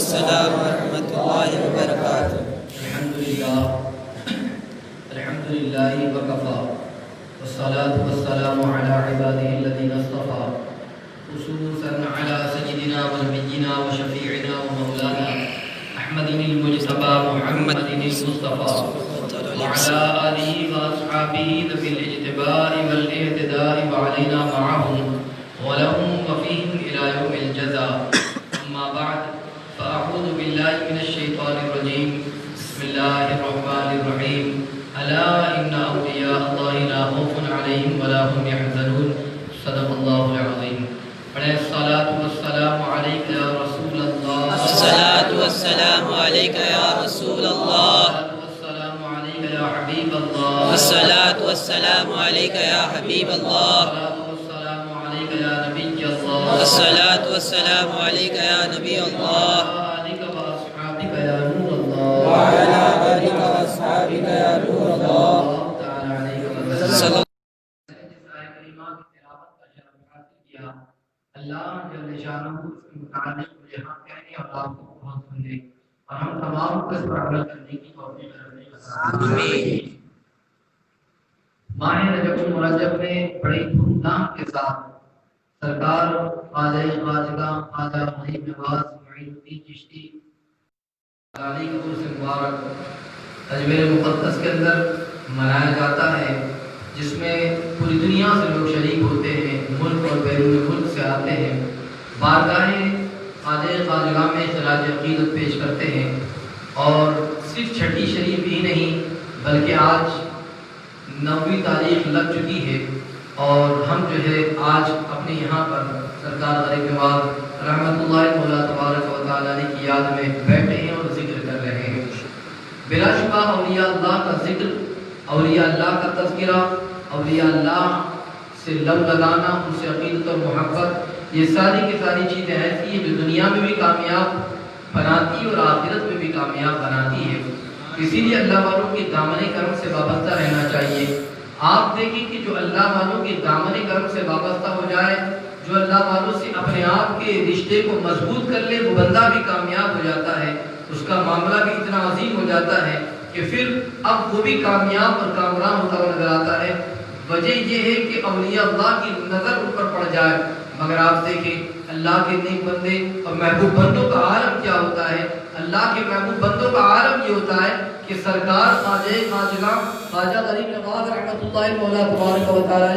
السلام ورحمۃ اللہ وبرکاتہ۔ الحمدللہ وکفا والصلاة والسلام علی عباده الذین اصطفى خصوصا علی سیدنا ونبینا وشفیعنا ومولانا احمد المجتبی محمد المصطفى وعلى آلہ واصحابہ ذوی الاجتباء والاہتداء وعلینا معهم ولهم وفیہم الى یوم الجزاء۔ اما بعد فاعوذ باللہ من الشیطان الرجیم، بسم اللہ الرحمن الرحیم۔ الا ان اولیاء اللہ لا خوف علیہم ولا هم يحزنون، صدق اللہ العظیم۔ بڑے الصلاۃ والسلام علیک یا رسول اللہ، الصلاۃ والسلام علیک یا رسول اللہ، والسلام علیک یا حبیب اللہ، الصلاۃ والسلام علیک یا حبیب اللہ، والسلام علیک یا نبی اللہ، الصلاۃ والسلام علیک یا نبی اللہ، آلک واصحابک یا نور اللہ، وعلی آلک واصحابک یا نور اللہ، تعالی علیک صلی اللہ۔ اللہ جل شانہ اس کے متعلق مجھے ہم کہنے اور آپ کو بہت سنے اور ہم تمام کو اس پر عمل کرنے کی توفیق عطا فرمائے۔ ماہ رجب المرجب میں بڑی دھوم دھام کے ساتھ سرکار خواجہ خواجگاں خواجہ غریب نواز معین الدین چشتی علی قبول سے مبارک اجمیر مقدس کے اندر منایا جاتا ہے، جس میں پوری دنیا سے لوگ شریک ہوتے ہیں، ملک اور بیرون ملک سے آتے ہیں، بارگاہ خواجہ خواجگاں میں خراج عقیدت پیش کرتے ہیں۔ اور صرف چھٹی شریف ہی نہیں بلکہ آج 9ویں تاریخ لگ چکی ہے اور ہم جو ہے آج اپنے یہاں پر سرکار غریب نواز رحمۃ اللہ مولا تبارک و تعالی علیہ کی یاد میں بیٹھے ہیں اور ذکر کر رہے ہیں۔ بلا شبہ اولیاء اللہ کا ذکر، اولیاء اللہ کا تذکرہ، اولیاء اللہ سے لب لگانا، ان سے عقیدت اور محبت، یہ ساری کی ساری چیزیں ایسی ہیں جو دنیا میں بھی کامیاب بناتی اور آخرت میں بھی کامیاب بناتی ہے۔ اسی لیے اللہ والوں کے دامن کرم سے وابستہ رہنا چاہیے۔ آپ دیکھیں کہ جو اللہ والوں کے دامن کرم سے وابستہ ہو جائے، جو اللہ والوں سے اپنے آپ کے رشتے کو مضبوط کر لے، وہ بندہ بھی کامیاب ہو جاتا ہے، اس کا معاملہ بھی اتنا عظیم ہو جاتا ہے کہ پھر اب وہ بھی کامیاب اور کامران ہوتا ہوا نظر آتا ہے۔ وجہ یہ ہے کہ اولیاء اللہ کی نظر ان پر پڑ جائے۔ مگر آپ دیکھیں اللہ کے نیک بندے اور محبوب بندوں کا عالم کیا ہوتا ہے۔ اللہ کے محبوب بندوں کا عالم یہ ہوتا ہے کہ سرکار خواجہ خواجگاں خواجہ غریب نواز رحمۃ اللہ مولا تبارک و تعالی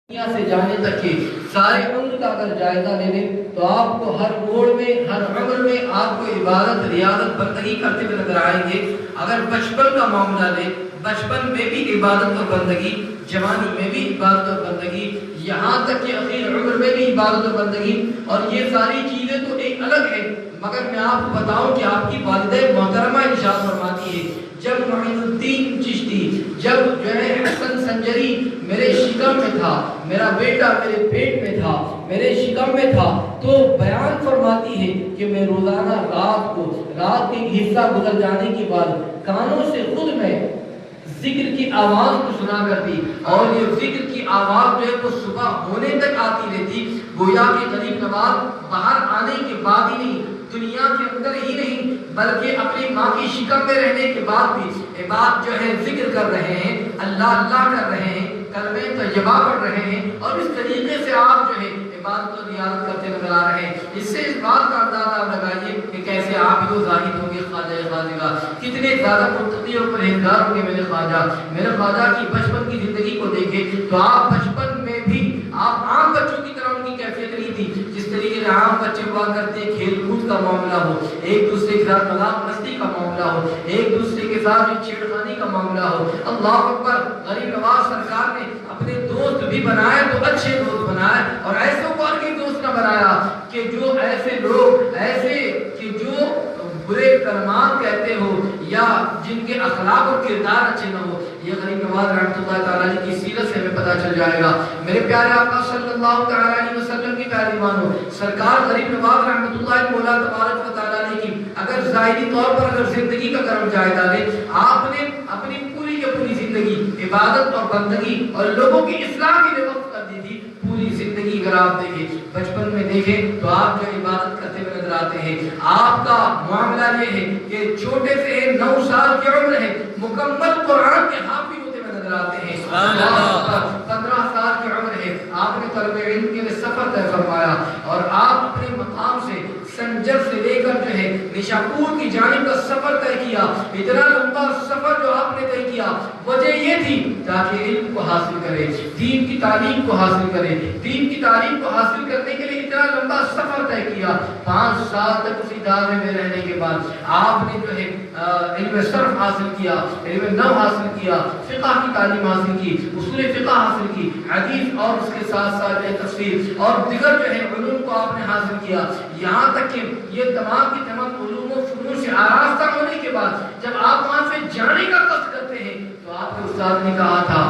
دنیا سے جانے تک کے سارے عمر کا اگر جائزہ لے لیں تو آپ کو ہر موڑ میں، ہر عمر میں آپ کو عبادت ریاضت بندگی کرتے ہوئے نظر آئیں گے۔ اگر بچپن کا معاملہ لیں، بچپن میں بھی عبادت اور بندگی، جوانی میں بھی عبادت اور بندگی، یہاں تک کہ اخیر عمر میں بھی عبادت اور بندگی، اور یہ ساری چیزیں تو ایک الگ ہے۔ مگر میں آپ کو بتاؤں کہ آپ کی والدہ محترمہ ارشاد فرماتی ہے، جب معین الدین چشتی، جب جو ہے حسن سنجری میرے شکم میں تھا، میرا بیٹا میرے پیٹ میں تھا، میرے شکم میں تھا، تو بیان فرماتی ہے کہ میں روزانہ رات کے حصہ گزر جانے کے بعد کانوں سے خود میں ذکر کی آواز کو سنا کرتی، اور یہ ذکر کی آواز جو ہے وہ صبح ہونے تک آتی رہتی، گویا کہ غریب نواز باہر آنے کے بعد ہی نہیں، دنیا کے اندر ہی نہیں بلکہ اپنی ماں کی شکم میں رہنے کے بعد بھی عباد جو ہے ذکر کر رہے ہیں، اللہ اللہ کر رہے ہیں، کلمہ طیبہ پڑھ رہے ہیں، اور اس طریقے سے آپ جو ہے عبادت و ریاضت کرتے نظر آ رہے ہیں۔ اس سے اس بات کا اندازہ آپ لگائیے کہ کیسے آپ ہی ظاہر ہوں گے خواجہ خواجگاں، کتنے زیادہ متقی اور پرہیزگار ہوں گے میرے خواجہ۔ میرے خواجہ کی بچپن کی زندگی کو دیکھیں تو آپ بچپن میں بھی آپ عام بچوں کی طرح ان کی کیفیت نہیں تھی، جس طریقے سے عام بچے ہوا کرتے ہیں، کھیل کود کا معاملہ ہو، ایک دوسرے کے ساتھ مذاق مستی کا معاملہ ہو، ایک دوسرے کے ساتھ چھیڑخانی کا معاملہ ہو۔ اللہ اکبر، غریب نواز سرکار نے اپنے دوست بھی بنائے تو اچھے دوست بنائے، اور ایسے کے دوست نہ بنایا کہ جو ایسے لوگ ایسے کہ جو برے کلمات کہتے ہو یا جن کے اخلاق اور کردار اچھے نہ ہو۔ یہ غریب نواز رحمۃ اللہ تعالی کی سیرت سے ہمیں پتہ چل جائے گا۔ میرے پیارے آقا صلی اللہ تعالی علیہ وسلم کی پیاری مانو، سرکار غریب نواز رحمۃ اللہ مولا تبارک و تعالی کی اگر ظاہری طور پر اگر زندگی کا کرم جائزہ لیں، آپ نے اپنی پوری کی پوری زندگی عبادت اور بندگی اور لوگوں کی اصلاح کے لیے وقف کر دی تھی، پوری زندگی اگر آپ دیکھیں، بچپن میں دیکھیں تو آپ جو عبادت کرتے ہوئے نظر آتے ہیں، آپ کا معاملہ یہ ہے کہ چھوٹے سے 9 سال کی عمر ہے، مکمل قرآن کے حافظ ہوتے ہوئے نظر آتے ہیں، 15 سال کی عمر ہے، آپ نے طلب علم کے لیے سفر طے فرمایا اور آپ اپنے مقام سے سنجر سے لے کر جو ہے نشاپور کی جانب کا سفر طے کیا۔ اتنا لمبا سفر جو آپ نے طے کیا، وجہ یہ تھی تاکہ علم کو حاصل کرے، دین کی تعلیم کو حاصل کرے، دین کی تعلیم کو حاصل کرنے کے لیے اتنا لمبا سفر طے کیا۔ 5 سال تک اسی ادارے میں رہنے کے بعد آپ نے جو ہے علم صرف حاصل کیا، علم نحو حاصل کیا، فقہ کی تعلیم حاصل کی، اصول فقہ حاصل کی، حدیث اور اس کے ساتھ ساتھ تفسیر اور دیگر جو ہے علوم کو آپ نے حاصل کیا۔ یہاں تک کہ یہ تمام کی تمام علوم و فنون سے آراستہ ہونے کے بعد جب آپ وہاں سے جانے کا قصد کرتے ہیں تو آپ کے استاد نے کہا تھا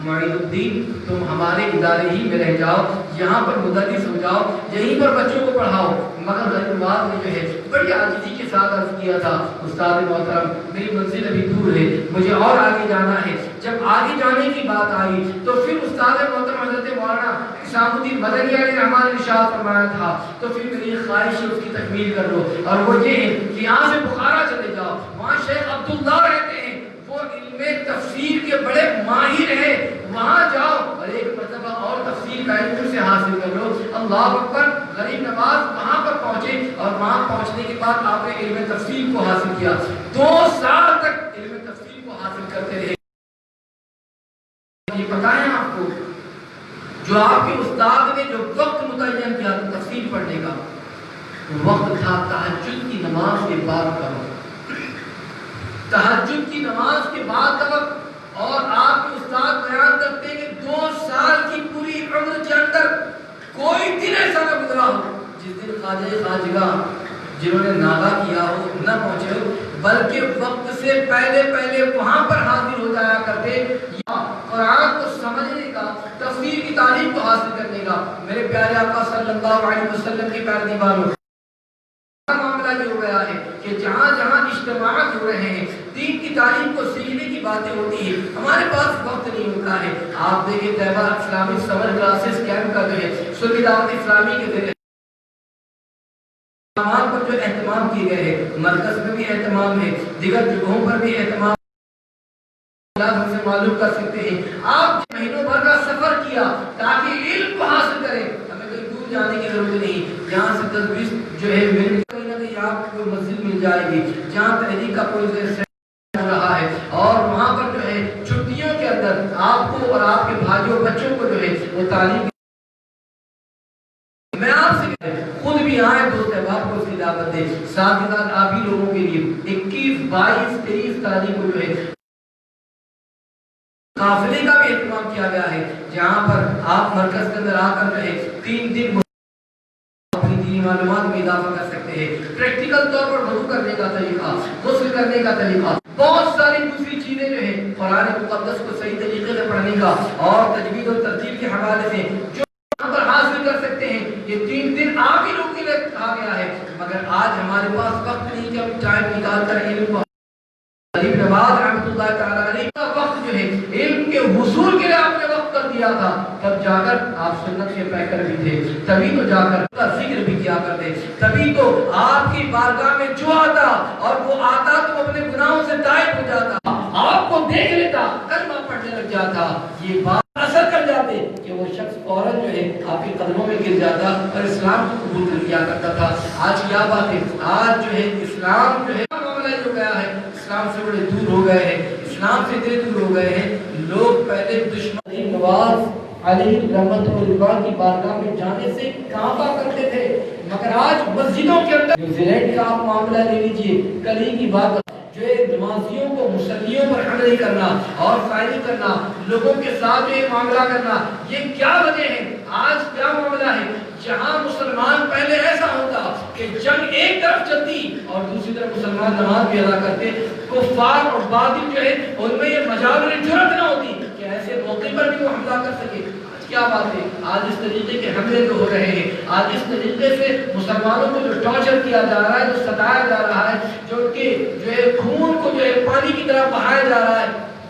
معین الدین تم ہمارے ادارے ہی میں رہ جاؤ، یہاں پر مدرس ہو جاؤ، یہیں پر بچوں کو پڑھاؤ۔ مگر غریب نے جو ہے بڑی عاجزی کے ساتھ عرض کیا تھا استاد محترم میری منزل ابھی دور ہے، مجھے اور آگے جانا ہے۔ جب آگے جانے کی بات آئی تو پھر استاد محترم حضرت مولانا حسام الدین مدنی علیہ رحمٰن نے ارشاد فرمایا تھا تو پھر میری خواہش ہے اس کی تکمیل کر لو، اور وہ یہ ہے کہ یہاں سے بخارا چلے جاؤ، وہاں شیخ عبداللہ رہتے ہیں، وہ علم تفسیر کے بڑے ماہر ہیں، وہاں جاؤ اور ایک مرتبہ اور تفسیر کا علم سے حاصل کر لو۔ اللہ اکبر، غریب نواز وہاں پر پہنچے اور وہاں پہنچنے کے بعد آپ نے علم تفسیر کو حاصل کیا، 2 سال تک علم تفسیر کو حاصل کرتے رہے۔ یہ پتہ ہے آپ کو جو آپ کے استاد نے جو وقت متعین کیا تفسیر پڑھنے کا، وقت تھا تہجد کی نماز کے بعد کا وقت، تہجد کی نماز کے بعد کا وقت۔ اور آپ کے استاد بیان کرتے ہیں کہ 2 سال کی پوری عمر کے اندر کوئی دن ایسا نہ گزرا ہو جس دن خواجہ خواجگاہ جنہوں نے ناغہ کیا ہو نہ پہنچے ہو، بلکہ وقت سے پہلے وہاں پر حاضر ہو جایا کرتے، یا قرآن کو سمجھنے کا، تفسیر کی تعلیم کو حاصل کرنے کا۔ میرے پیارے آقا صلی اللہ علیہ وسلم کے پیارے دیوانوں، معاملہ یہ ہو گیا ہے کہ جہاں جہاں اجتماعات ہو رہے ہیں، دین کی تعلیم کو سیکھنے کی باتیں ہوتی ہیں، ہمارے پاس وقت نہیں ہوتا ہے۔ آپ دیکھیں طیبہ اسلامی سمر کلاسز کیمپ کا جو ہے سنی دعوت اسلامی کے ذریعے پر جو اہتمام کیے گئے ہیں، مرکز میں بھی اہتمام ہے، دیگر جگہوں پر بھی اہتمام، ہم سے معلوم کر سکتے ہیں۔ آپ مہینوں بھر کا سفر کیا تاکہ علم کو حاصل کریں، ہمیں کہیں دور جانے کی ضرورت نہیں، یہاں سے 10-20 جو ہے کہیں نہ کہیں آپ کو مسجد مل جائے گی جہاں تحریک کا کوئی ہو رہا ہے، اور وہاں پر جو ہے چھٹیوں کے اندر آپ کو اور آپ کے بھائیوں بچوں کو جو ہے وہ تعلیم۔ میں آپ سے خود بھی آئے دوست احباب کو اس کی دعوت دے، ساتھ ہی ساتھ آپ ہی لوگوں کے لیے 21، 22، 23 تاریخ کو جو ہے قافلے کا بھی اہتمام کیا گیا ہے، جہاں پر آپ مرکز کے اندر آ کر جو ہے 3 دن اپنی دینی معلومات میں اضافہ کر سکتے ہیں۔ پریکٹیکل طور پر وضو کرنے کا طریقہ، غسل کرنے کا طریقہ، بہت ساری دوسری چیزیں جو ہیں قرآن مقدس کو صحیح طریقے سے پڑھنے کا اور تجوید اور ترتیب کے حوالے سے جو یہاں پر حاصل کر سکتے ہیں، یہ 3 دن آپ ہی لوگوں کے لیے کہا گیا ہے۔ مگر آج ہمارے پاس وقت نہیں کہ ہم ٹائم نکال کر علم کو، غریب نواز رحمۃ اللہ تعالیٰ علیہ کا وقت جو ہے علم کے حصول کے لیے آپ نے وقت کر دیا تھا، تب جا کر آپ سنت کے پیکر بھی تھے، تبھی تو جا کر کا ذکر بھی کیا کرتے، تبھی تو آپ کی بارگاہ میں جو آتا اور وہ آتا تو اپنے گناہوں سے تائب ہو جاتا، آپ کو دیکھ لیتا، کلمہ پڑھنے لگ جاتا، یہ بات اثر کر جاتے کہ وہ شخص فوراً جو ہے آپ کے قدموں میں گر جاتا اور اسلام کو قبول کر لیا کرتا تھا۔ آج کیا بات ہے، آج جو ہے اسلام جو ہے معاملہ ہو گیا ہے، اسلام سے بڑے دور ہو گئے ہیں، اسلام سے اتنے دور ہو گئے ہیں، لوگ پہلے دشمن نواز علیہ رحمت اللہ کی بارگاہ میں جانے سے کانپا کرتے تھے، مگر آج مسجدوں کے اندر نیوزی لینڈ کا آپ معاملہ لے لیجئے، کل ہی کی بات جو ہے نمازیوں کو مسلیوں پر حملے کرنا اور فائرنگ کرنا، لوگوں کے ساتھ جو ہے معاملہ کرنا، یہ کیا وجہ ہے؟ آج کیا معاملہ ہے؟ جہاں مسلمان پہلے ایسا ہوتا کہ جنگ ایک طرف چلتی اور دوسری طرف مسلمان نماز بھی ادا کرتے، کفار اور باطل جو ہے ان میں یہ مجال جرأت نہ ہوتی کہ ایسے موقع پر بھی وہ حملہ کر سکے۔ کیا بات ہے، آج اس طریقے کے حملے جو ہو رہے ہیں، آج اس طریقے سے مسلمانوں کو جو ٹارچر کیا جا رہا ہے، جو ستایا جا رہا ہے، جو ان کے جو ہے خون کو جو ہے پانی کی طرح بہایا جا رہا ہے،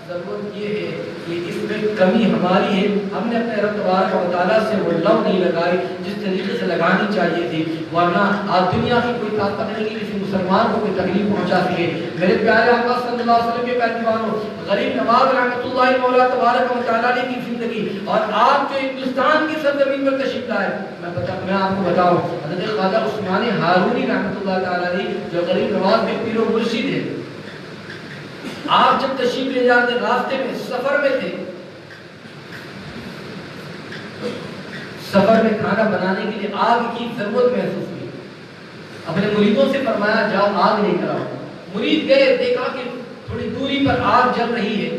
ضرورت یہ ہے کہ اس میں کمی ہماری ہے، ہم نے اپنے رب تبارک و تعالیٰ سے وہ لو نہیں لگائی جس طریقے سے لگانی چاہیے تھی، ورنہ آج دنیا کی کوئی طاقت نہیں کہ کسی مسلمان کو کوئی تکلیف پہنچا سکے۔ میرے پیارے آقا صلی اللہ علیہ وسلم کے پیروانوں، غریب نواز رحمۃ اللہ مولا تبارک و تعالیٰ نے کی زندگی اور آپ جو ہندوستان کی سرزمین پر تشریف لائے، میں آپ کو بتاؤں، حضرت خواجہ عثمان ہارونی رحمۃ اللہ تعالیٰ علیہ جو غریب نواز کے پیر و مرشد ہے، آپ جب تشریف لے جاتے راستے میں سفر میں تھے، سفر میں کھانا بنانے کے لیے آگ کی ضرورت محسوس ہوئی، اپنے مریدوں سے فرمایا جاؤ آگ لے کر آؤ۔ مرید گئے، دیکھا کہ تھوڑی دوری پر آگ جل رہی ہے،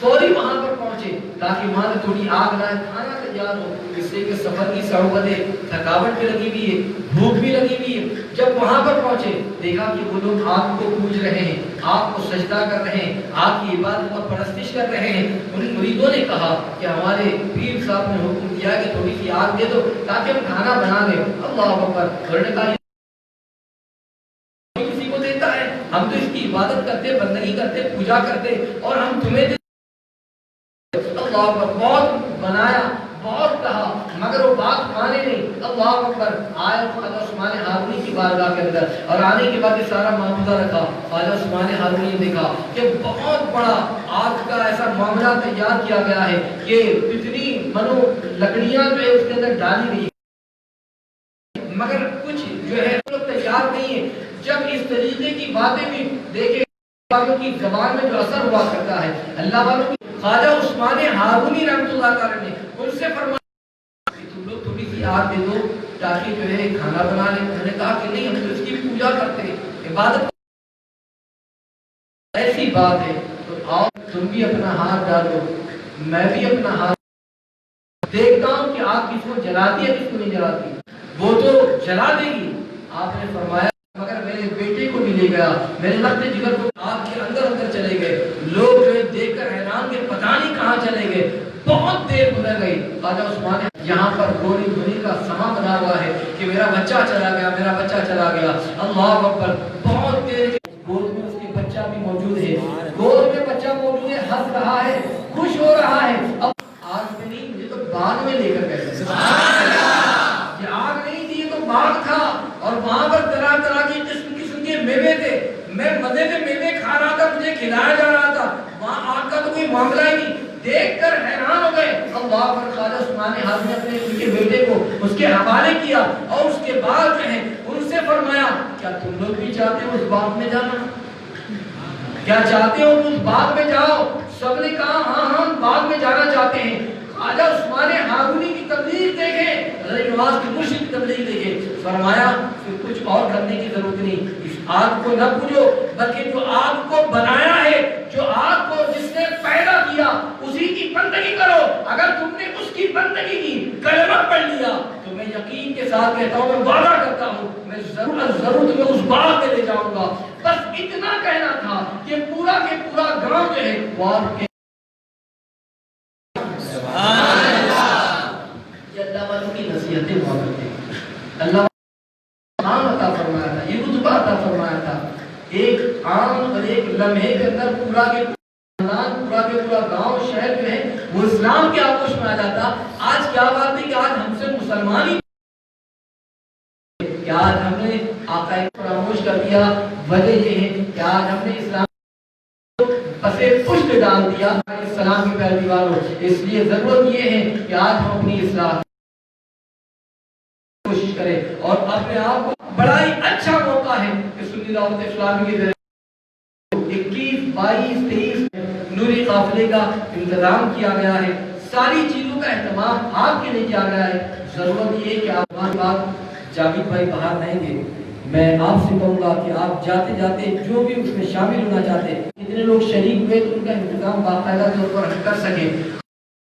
فوری وہاں پر پہنچے تاکہ وہاں سے تھوڑی آگ لائے، کھانا تیار ہو، اس لیے کہ سفر کی صعوبتیں، تھکاوٹ بھی لگی ہوئی ہے، بھوک بھی لگی ہوئی ہے۔ جب وہاں پر پہنچے دیکھا کہ وہ لوگ آگ کو پوج رہے ہیں، آگ کو سجدہ کر رہے ہیں، آگ کی عبادت اور پرستش کر رہے ہیں۔ ان مریدوں نے کہا کہ ہمارے پیر صاحب نے حکم دیا کہ تھوڑی سی آگ دے دو تاکہ ہم کھانا بنا لیں۔ اللہ اکبر، انہوں نے کہا کسی کو دیتا ہے، ہم تو اس کی عبادت کرتے، بندگی کرتے، پوجا کرتے اور ہم تمہیں دیتے۔ اللہ اکبر، بہت بنایا، بہت کہا، مگر وہ بات مانے نہیں۔ اللہ اکبر، آئے خواجہ عثمان ہارونی کی بارگاہ کے اندر اور آنے کے بعد یہ سارا معاملہ رکھا۔ خواجہ عثمان ہارونی نے دیکھا کہ بہت بڑا آگ کا ایسا معاملہ تیار کیا گیا ہے کہ کتنی منو لکڑیاں جو ہے اس کے اندر ڈالی گئی مگر کچھ جو ہے تیار نہیں ہے۔ جب اس طریقے کی باتیں بھی دیکھیں والوں کی زبان میں جو اثر ہوا کرتا ہے، اللہ والوں کی، خواجہ عثمان ہارونی رحمۃ اللہ تعالی نے ان سے فرمایا کہ تم لوگ تھوڑی سی آگ دے دو تاکہ جو ہے کھانا بنا لیں۔ انہوں نے کہا کہ نہیں، ہم تو اس کی پوجا کرتے ہیں، عبادت ایسی بات ہے تو آؤ تم بھی اپنا ہاتھ ڈالو، میں بھی اپنا ہاتھ، دیکھتا ہوں کہ آگ کس کو جلاتی ہے کس کو نہیں جلاتی۔ وہ تو جلا دے گی، آپ نے فرمایا مگر میرے بیٹے کو بھی لے گیا، میرے لخت جگر کو آگ کے اندر چلے گئے۔ لوگ جو دیکھ کر حیران کہ پتہ نہیں کہاں چلے گئے۔ بہت دیر گزر گئی، خواجہ عثمان یہاں پر گولی گولی کا سما بنا ہوا ہے کہ میرا بچہ چلا گیا، میرا بچہ چلا گیا۔ اللہ اکبر، بہت دیر گود میں اس کے بچہ بھی موجود ہے، گود میں بچہ موجود ہے، ہنس رہا ہے، خوش ہو رہا ہے۔ اب آگ میں نہیں، مجھے تو باغ میں لے کر گئے، یہ آگ نہیں تھی، یہ تو باغ تھا اور وہاں پر طرح طرح کی قسم قسم کے میوے تھے۔ میں مزے سے میوے کھا رہا تھا، مجھے کھلایا جا رہا تھا، وہاں آگ کا تو کوئی معاملہ ہی نہیں۔ دیکھ کر حیران ہو گئے۔ اللہ پر خواجہ عثمان ہارونی نے اپنے ان کے بیٹے کو اس کے حوالے کیا اور اس کے بعد جو ہے ان سے فرمایا کیا تم لوگ بھی چاہتے ہو اس باغ میں جانا؟ کیا چاہتے ہو اس باغ میں جاؤ؟ سب نے کہا ہاں ہم باغ میں جانا چاہتے ہیں۔ خواجہ عثمان ہارونی کی تبلیغ دیکھیں، غریب نواز کی مرشد کی تبلیغ دیکھیں، فرمایا کہ کچھ اور کرنے کی ضرورت نہیں، اس آگ کو نہ پوجو بلکہ جو آگ کو بنایا ہے، جو آگ کو جس نے پیدا کیا اسی کی بندگی کرو۔ اگر تم نے اس کی بندگی کی، کلمہ پڑھ لیا تو میں یقین کے ساتھ کہتا ہوں، میں وعدہ کرتا ہوں میں ضرور تمہیں اس باغ میں لے جاؤں گا۔ بس اتنا کہنا تھا کہ پورا کے پورا گاؤں جو ہے وہ آپ کے اللہ والوں کی نصیحتیں ہوا کرتے ہیں۔ اللہ عام عطا فرمایا تھا، یہ رتبہ عطا فرمایا تھا، ایک عام اور ایک لمحے کے اندر پورا کے پورا گاؤں شہر جو ہے وہ اسلام کے آغوش میں آ جاتا۔ آج کیا بات ہے کہ آج ہم سے مسلمان ہی کیا آج ہم نے آقا فراموش کر دیا۔ وجہ یہ ہے کہ آج ہم نے اسلام پسے پشت ڈال دیا اسلام کی پیروی والوں۔ اس لیے ضرورت یہ ہے کہ آج ہم اپنی اصلاح کوشش کریں اور اپنے آپ کو بڑا ہی اچھا موقع ہے کہ سنی دعوت اسلامی کے ذریعے 21 22 23 نوری قافلے کا انتظام کیا گیا ہے، ساری چیزوں کا اہتمام آپ کے لیے کیا گیا ہے۔ ضرورت یہ ہے کہ آپ ہمارے بعد جاوید بھائی باہر رہیں گے، میں آپ سے کہوں گا کہ آپ جاتے جاتے جو بھی اس میں شامل ہونا چاہتے ہیں، اتنے لوگ شریک ہوئے تو ان کا انتظام باقاعدہ طور پر کر سکیں۔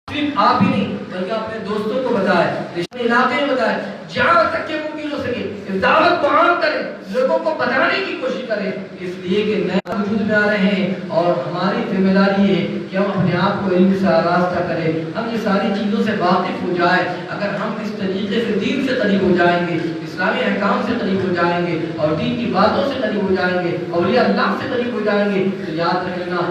صرف آپ ہی نہیں بلکہ اپنے دوستوں کو بتائیں، رشتے علاقے میں بتائیں، جہاں تک کہ ممکن ہو سکے دعوت کو عام کریں، لوگوں کو بتانے کی کوشش کریں، اس لیے کہ نئے وجود میں آ رہے ہیں اور ہماری ذمہ داری ہے کہ ہم اپنے آپ کو علم سے آراستہ کریں، ہم یہ ساری چیزوں سے واقف ہو جائیں۔ اگر ہم اس طریقے سے دین سے قریب ہو جائیں گے، اسلامی احکام سے قریب ہو جائیں گے اور دین کی باتوں سے قریب ہو جائیں گے، اولیاء اللہ سے قریب ہو جائیں گے، تو یاد رکھنا